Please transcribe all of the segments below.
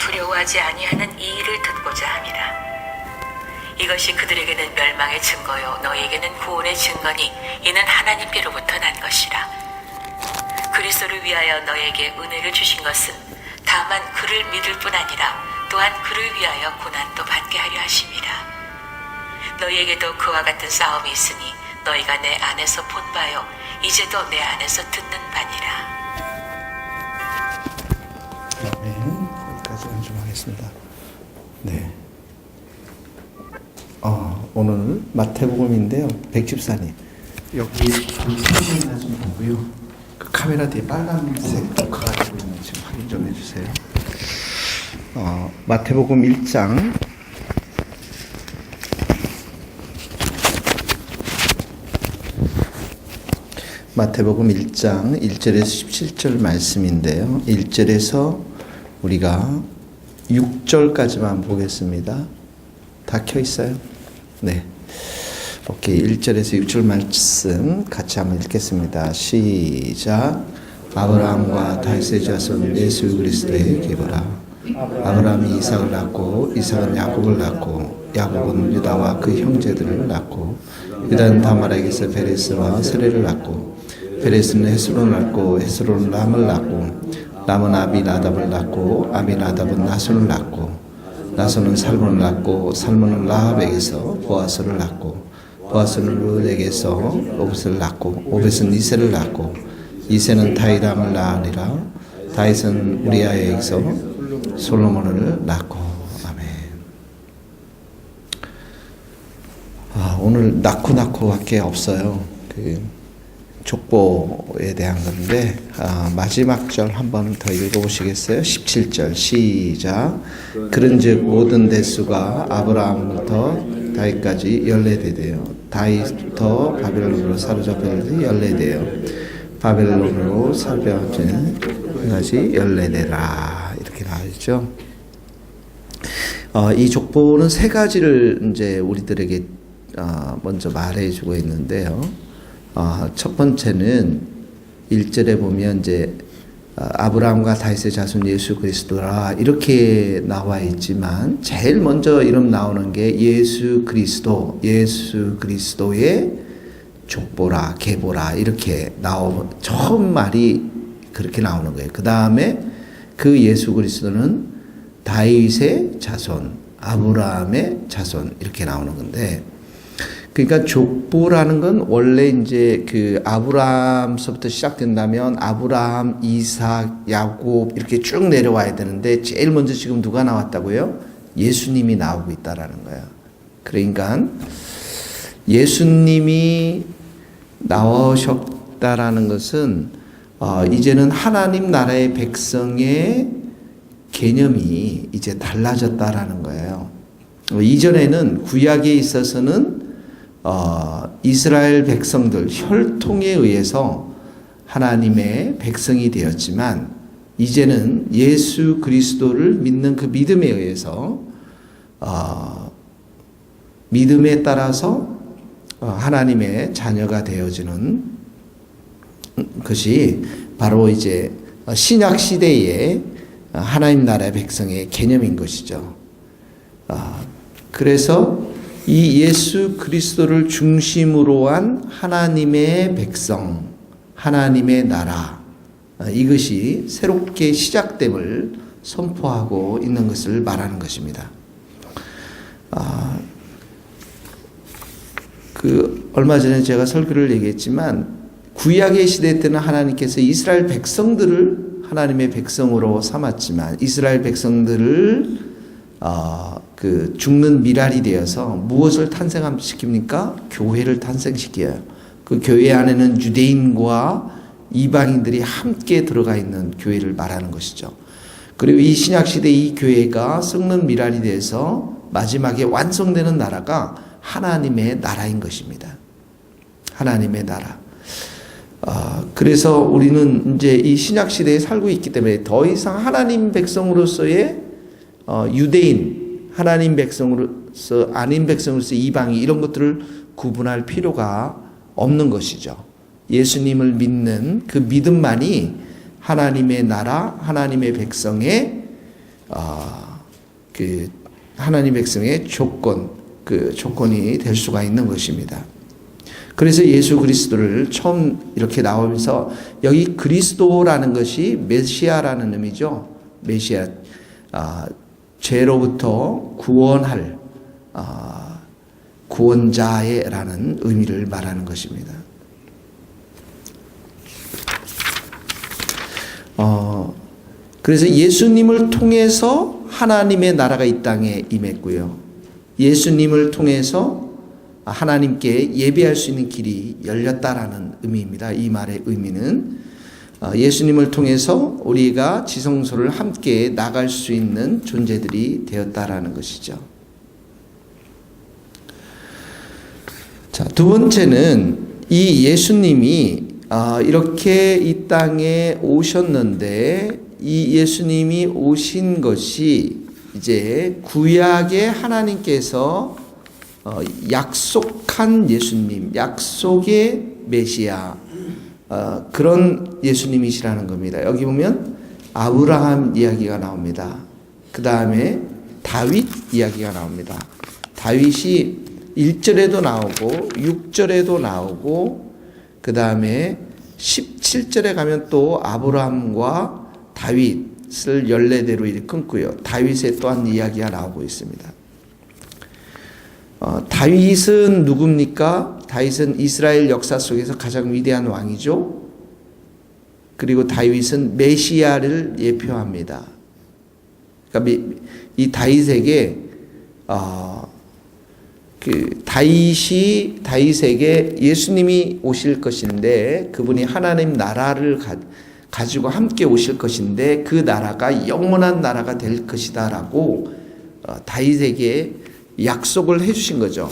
두려워하지 아니하는 이 일을 듣고자 함이라. 이것이 그들에게는 멸망의 증거요 너희에게는 구원의 증거니 이는 하나님께로부터 난 것이라. 그리스도를 위하여 너희에게 은혜를 주신 것은 다만 그를 믿을 뿐 아니라 또한 그를 위하여 고난도 받게 하려 하심이라. 너희에게도 그와 같은 싸움이 있으니 너희가 내 안에서 본 바요 이제도 내 안에서 듣는 바니라. 네, 거기까지 연주하겠습니다. 네. 오늘 마태복음인데요. 백집사님 여기 사진이나 좀 보고요. 그 카메라 뒤에 빨간색 녹화가 되고 있는지 좀 확인 좀 해주세요. 마태복음 1장 마태복음 1장 1절에서 17절 말씀인데요. 1절에서 우리가 6절까지만 보겠습니다. 다 켜 있어요? 네. 오케이. 1절에서 6절 말씀 같이 한번 읽겠습니다. 시작. 아브라함과 다윗의 자손 예수 그리스도의 계보라. 아브라함이 이삭을 낳고 이삭은 야곱을 낳고 야곱은 유다와 그 형제들을 낳고 유다는 다말에게서 베레스와 세레를 낳고 베레스는 헤스론을 낳고 헤스론은 람을 낳고 람은 아비나답을 낳고 아비나답은 나손을 낳고 나손은 살몬을 낳고 살몬은 라합에게서 보아스를 낳고 보아스는 룻에게서 오벳을 낳고 오벳은 이새를 낳고 이새는 다이람을 낳으니라. 다윗은 우리아에게서 솔로몬을 낳고. 아멘. 오늘 낳고밖에 없어요. 그 족보에 대한 건데 마지막 절 한번 더 읽어보시겠어요? 17절 시작. 그런즉 모든 대수가 아브라함부터 다윗까지 14대되어 다윗부터 바벨론으로 사로잡혀서 14대요 바벨론으로 사로잡힌 까지 14대라 이렇게 나와있죠. 이 족보는 세 가지를 이제 우리들에게 먼저 말해주고 있는데요. 첫 번째는 1절에 보면 이제 아브라함과 다윗의 자손 예수 그리스도라 이렇게 나와 있지만 제일 먼저 이름 나오는 게 예수 그리스도의 족보라 계보라 이렇게 처음 말이 그렇게 나오는 거예요. 그 다음에 그 예수 그리스도는 다윗의 자손, 아브라함의 자손 이렇게 나오는 건데, 그러니까 족보라는 건 원래 이제 그 아브라함서부터 시작된다면 아브라함, 이삭, 야곱 이렇게 쭉 내려와야 되는데 제일 먼저 지금 누가 나왔다고요? 예수님이 나오고 있다라는 거예요. 그러니까 예수님이 나오셨다라는 것은 이제는 하나님 나라의 백성의 개념이 이제 달라졌다라는 거예요. 이전에는 구약에 있어서는 이스라엘 백성들 혈통에 의해서 하나님의 백성이 되었지만 이제는 예수 그리스도를 믿는 그 믿음에 의해서 믿음에 따라서 하나님의 자녀가 되어지는 것이 바로 이제 신약 시대의 하나님 나라의 백성의 개념인 것이죠. 그래서 이 예수 그리스도를 중심으로 한 하나님의 백성, 하나님의 나라, 이것이 새롭게 시작됨을 선포하고 있는 것을 말하는 것입니다. 얼마 전에 제가 설교를 얘기했지만 구약의 시대 때는 하나님께서 이스라엘 백성들을 하나님의 백성으로 삼았지만 이스라엘 백성들을 죽는 미랄이 되어서 무엇을 탄생시킵니까? 교회를 탄생시켜요. 그 교회 안에는 유대인과 이방인들이 함께 들어가 있는 교회를 말하는 것이죠. 그리고 이 신약시대 이 교회가 썩는 미랄이 돼서 마지막에 완성되는 나라가 하나님의 나라인 것입니다. 하나님의 나라. 그래서 우리는 이제 이 신약시대에 살고 있기 때문에 더 이상 하나님 백성으로서의 유대인, 하나님 백성으로서 아닌 백성으로서 이방인 이런 것들을 구분할 필요가 없는 것이죠. 예수님을 믿는 그 믿음만이 하나님의 나라, 하나님의 백성의 그 하나님 백성의 조건이 될 수가 있는 것입니다. 그래서 예수 그리스도를 처음 이렇게 나오면서 여기 그리스도라는 것이 메시아라는 의미죠. 메시아, 죄로부터 구원할 구원자의라는 의미를 말하는 것입니다. 그래서 예수님을 통해서 하나님의 나라가 이 땅에 임했고요. 예수님을 통해서 하나님께 예배할 수 있는 길이 열렸다라는 의미입니다. 이 말의 의미는 예수님을 통해서 우리가 지성소를 함께 나갈 수 있는 존재들이 되었다라는 것이죠. 자, 두 번째는 이 예수님이 이렇게 이 땅에 오셨는데 이 예수님이 오신 것이 이제 구약의 하나님께서 약속한 예수님, 약속의 메시아, 그런 예수님이시라는 겁니다. 여기 보면 아브라함 이야기가 나옵니다. 그 다음에 다윗 이야기가 나옵니다. 다윗이 1절에도 나오고 6절에도 나오고 그 다음에 17절에 가면 또 아브라함과 다윗을 연례대로 이렇게 끊고요. 다윗의 또한 이야기가 나오고 있습니다. 다윗은 누굽니까? 다윗은 이스라엘 역사 속에서 가장 위대한 왕이죠. 그리고 다윗은 메시아를 예표합니다. 그러니까 이 다윗에게 다윗에게 예수님이 오실 것인데 그분이 하나님 나라를 가지고 함께 오실 것인데 그 나라가 영원한 나라가 될 것이다라고 다윗에게 약속을 해주신 거죠.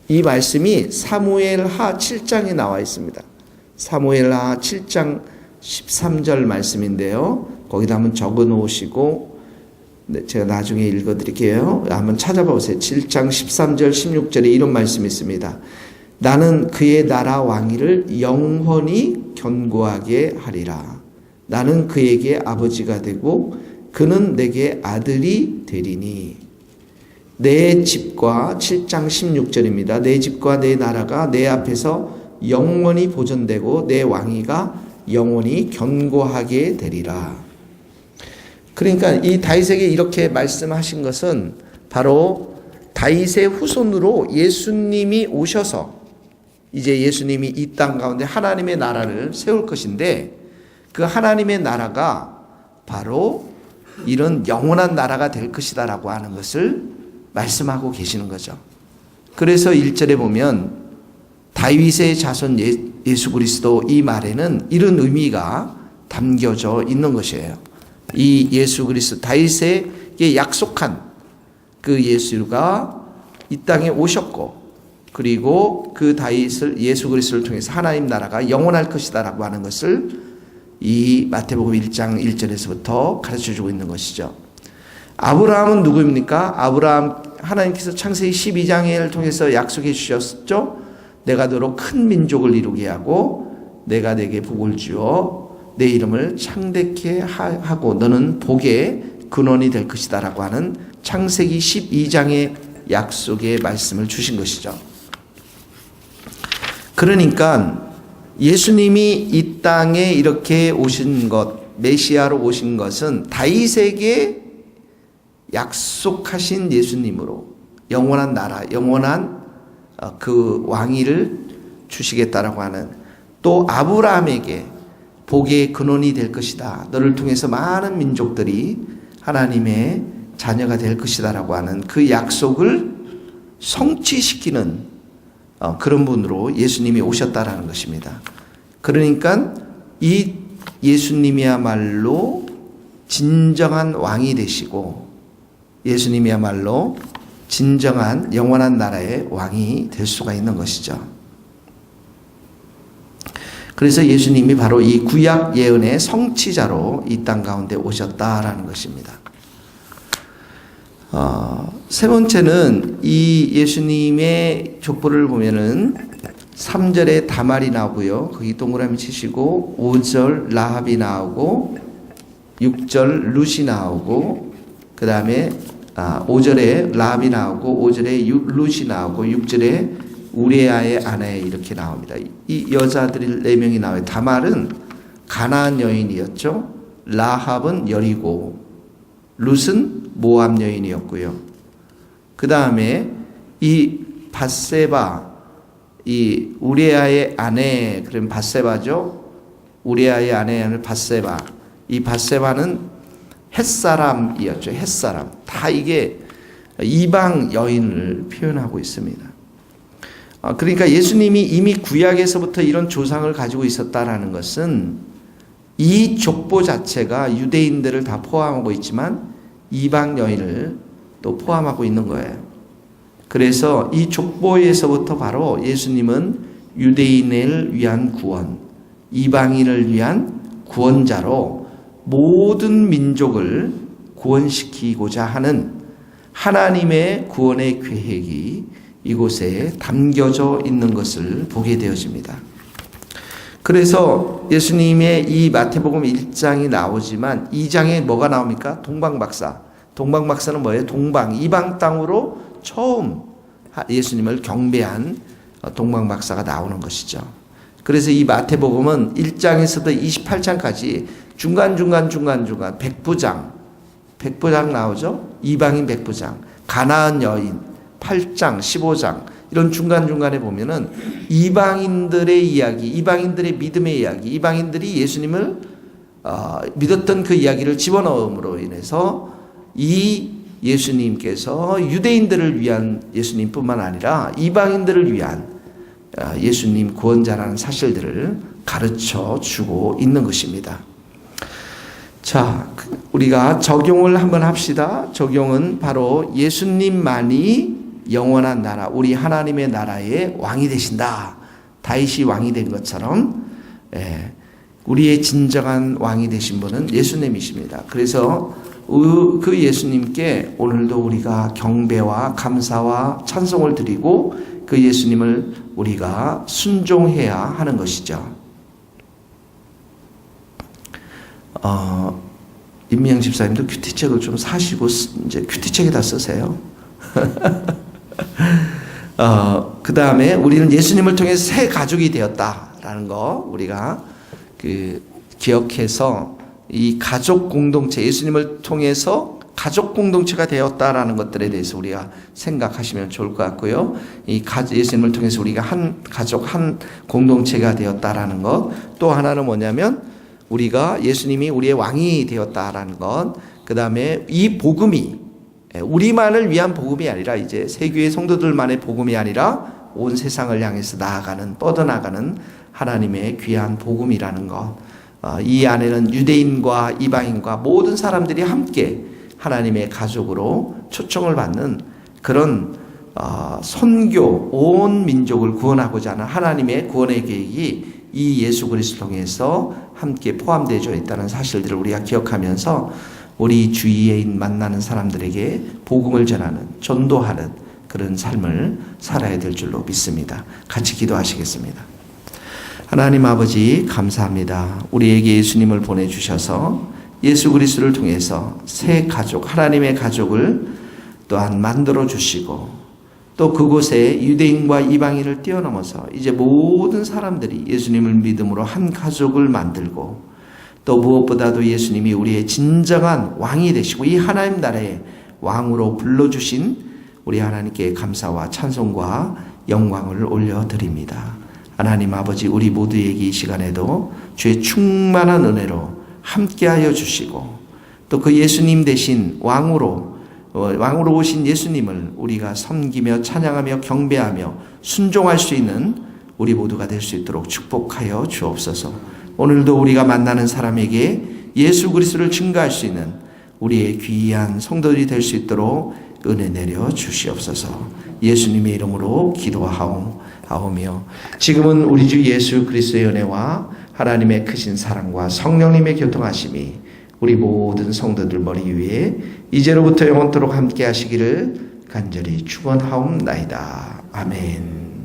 이 말씀이 사무엘하 7장에 나와 있습니다. 사무엘하 7장 13절 말씀인데요. 거기다 한번 적어 놓으시고 제가 나중에 읽어드릴게요. 한번 찾아보세요. 7장 13절 16절에 이런 말씀이 있습니다. 나는 그의 나라 왕위를 영원히 견고하게 하리라. 나는 그에게 아버지가 되고 그는 내게 아들이 되리니 내 집과 7장 16절입니다. 내 집과 내 나라가 내 앞에서 영원히 보존되고 내 왕위가 영원히 견고하게 되리라. 그러니까 이 다윗에게 이렇게 말씀하신 것은 바로 다윗의 후손으로 예수님이 오셔서 이제 예수님이 이 땅 가운데 하나님의 나라를 세울 것인데 그 하나님의 나라가 바로 이런 영원한 나라가 될 것이다라고 하는 것을 말씀하고 계시는 거죠. 그래서 1절에 보면 다윗의 자손 예수 그리스도 이 말에는 이런 의미가 담겨져 있는 것이에요. 이 예수 그리스도 다윗에게 약속한 그 예수가 이 땅에 오셨고 그리고 그 다윗을 예수 그리스도를 통해서 하나님 나라가 영원할 것이다라고 하는 것을 이 마태복음 1장 1절에서부터 가르쳐주고 있는 것이죠. 아브라함은 누구입니까? 아브라함 하나님께서 창세기 12장을 통해서 약속해 주셨죠. 내가 너로 큰 민족을 이루게 하고 내가 내게 복을 주어 내 이름을 창대케 하고 너는 복의 근원이 될 것이다 라고 하는 창세기 12장의 약속의 말씀을 주신 것이죠. 그러니까 예수님이 이 땅에 이렇게 오신 것, 메시아로 오신 것은 다윗에게 약속하신 예수님으로 영원한 나라, 영원한 그 왕위를 주시겠다라고 하는, 또 아브라함에게 복의 근원이 될 것이다. 너를 통해서 많은 민족들이 하나님의 자녀가 될 것이다라고 하는 그 약속을 성취시키는 그런 분으로 예수님이 오셨다라는 것입니다. 그러니까 이 예수님이야말로 진정한 왕이 되시고 예수님이야말로 진정한 영원한 나라의 왕이 될 수가 있는 것이죠. 그래서 예수님이 바로 이 구약 예언의 성취자로 이 땅 가운데 오셨다라는 것입니다. 세 번째는 이 예수님의 족보를 보면은 3절에 다말이 나오고요. 거기 동그라미 치시고 5절 라합이 나오고 6절 룻이 나오고 그 다음에 5절에 라합이 나오고 5절에 룻이 나오고 6절에 우리아의 아내 이렇게 나옵니다. 이 여자들이 4명이 나와요. 다말은 가나안 여인이었죠. 라합은 여리고, 룻은 모압 여인이었고요. 그 다음에 이 밧세바, 이 우리아의 아내, 그럼 밧세바죠. 우리아의 아내는 밧세바. 이 밧세바는 햇사람이었죠. 햇사람. 다 이게 이방 여인을 표현하고 있습니다. 그러니까 예수님이 이미 구약에서부터 이런 조상을 가지고 있었다라는 것은 이 족보 자체가 유대인들을 다 포함하고 있지만 이방 여인을 또 포함하고 있는 거예요. 그래서 이 족보에서부터 바로 예수님은 유대인을 위한 구원, 이방인을 위한 구원자로 모든 민족을 구원시키고자 하는 하나님의 구원의 계획이 이곳에 담겨져 있는 것을 보게 되어집니다. 그래서 예수님의 이 마태복음 1장이 나오지만 2장에 뭐가 나옵니까? 동방박사. 동방박사는 뭐예요? 이방 땅으로 처음 예수님을 경배한 동방박사가 나오는 것이죠. 그래서 이 마태복음은 1장에서부터 28장까지 중간중간 백부장 나오죠? 이방인 백부장, 가나안 여인, 8장, 15장 이런 중간중간에 보면은 이방인들의 이야기, 이방인들의 믿음의 이야기, 이방인들이 예수님을 믿었던 그 이야기를 집어넣음으로 인해서 이 예수님께서 유대인들을 위한 예수님뿐만 아니라 이방인들을 위한 예수님 구원자라는 사실들을 가르쳐 주고 있는 것입니다. 자, 우리가 적용을 한번 합시다. 적용은 바로 예수님만이 영원한 나라, 우리 하나님의 나라의 왕이 되신다. 다윗이 왕이 된 것처럼 우리의 진정한 왕이 되신 분은 예수님이십니다. 그래서 그 예수님께 오늘도 우리가 경배와 감사와 찬송을 드리고 그 예수님을 우리가 순종해야 하는 것이죠. 임미영 집사님도 큐티책을 좀 사시고 이제 큐티책에다 쓰세요. 그 다음에 우리는 예수님을 통해서 새 가족이 되었다라는 거 우리가 기억해서 이 가족 공동체, 예수님을 통해서 가족 공동체가 되었다라는 것들에 대해서 우리가 생각하시면 좋을 것 같고요. 예수님을 통해서 우리가 한 가족, 한 공동체가 되었다라는 것. 또 하나는 뭐냐면 우리가 예수님이 우리의 왕이 되었다라는 것. 그 다음에 이 복음이 우리만을 위한 복음이 아니라 이제 세교회 성도들만의 복음이 아니라 온 세상을 향해서 뻗어나가는 하나님의 귀한 복음이라는 것. 이 안에는 유대인과 이방인과 모든 사람들이 함께 하나님의 가족으로 초청을 받는 그런 선교, 온 민족을 구원하고자 하는 하나님의 구원의 계획이 이 예수 그리스도를 통해서 함께 포함되어 있다는 사실들을 우리가 기억하면서 우리 주위에 만나는 사람들에게 복음을 전하는, 전도하는 그런 삶을 살아야 될 줄로 믿습니다. 같이 기도하시겠습니다. 하나님 아버지 감사합니다. 우리에게 예수님을 보내주셔서 예수 그리스도를 통해서 새 가족, 하나님의 가족을 또한 만들어 주시고 또 그곳에 유대인과 이방인을 뛰어넘어서 이제 모든 사람들이 예수님을 믿음으로 한 가족을 만들고 또 무엇보다도 예수님이 우리의 진정한 왕이 되시고 이 하나님 나라의 왕으로 불러주신 우리 하나님께 감사와 찬송과 영광을 올려드립니다. 하나님 아버지 우리 모두에게 이 시간에도 주의 충만한 은혜로 함께하여 주시고 또 그 예수님 대신 왕으로 오신 예수님을 우리가 섬기며 찬양하며 경배하며 순종할 수 있는 우리 모두가 될 수 있도록 축복하여 주옵소서. 오늘도 우리가 만나는 사람에게 예수 그리스도를 증거할 수 있는 우리의 귀한 성도들이 될 수 있도록 은혜 내려 주시옵소서. 예수님의 이름으로 기도하오며 지금은 우리 주 예수 그리스도의 은혜와 하나님의 크신 사랑과 성령님의 교통하심이 우리 모든 성도들 머리 위에 이제로부터 영원토록 함께 하시기를 간절히 축원하옵나이다. 아멘.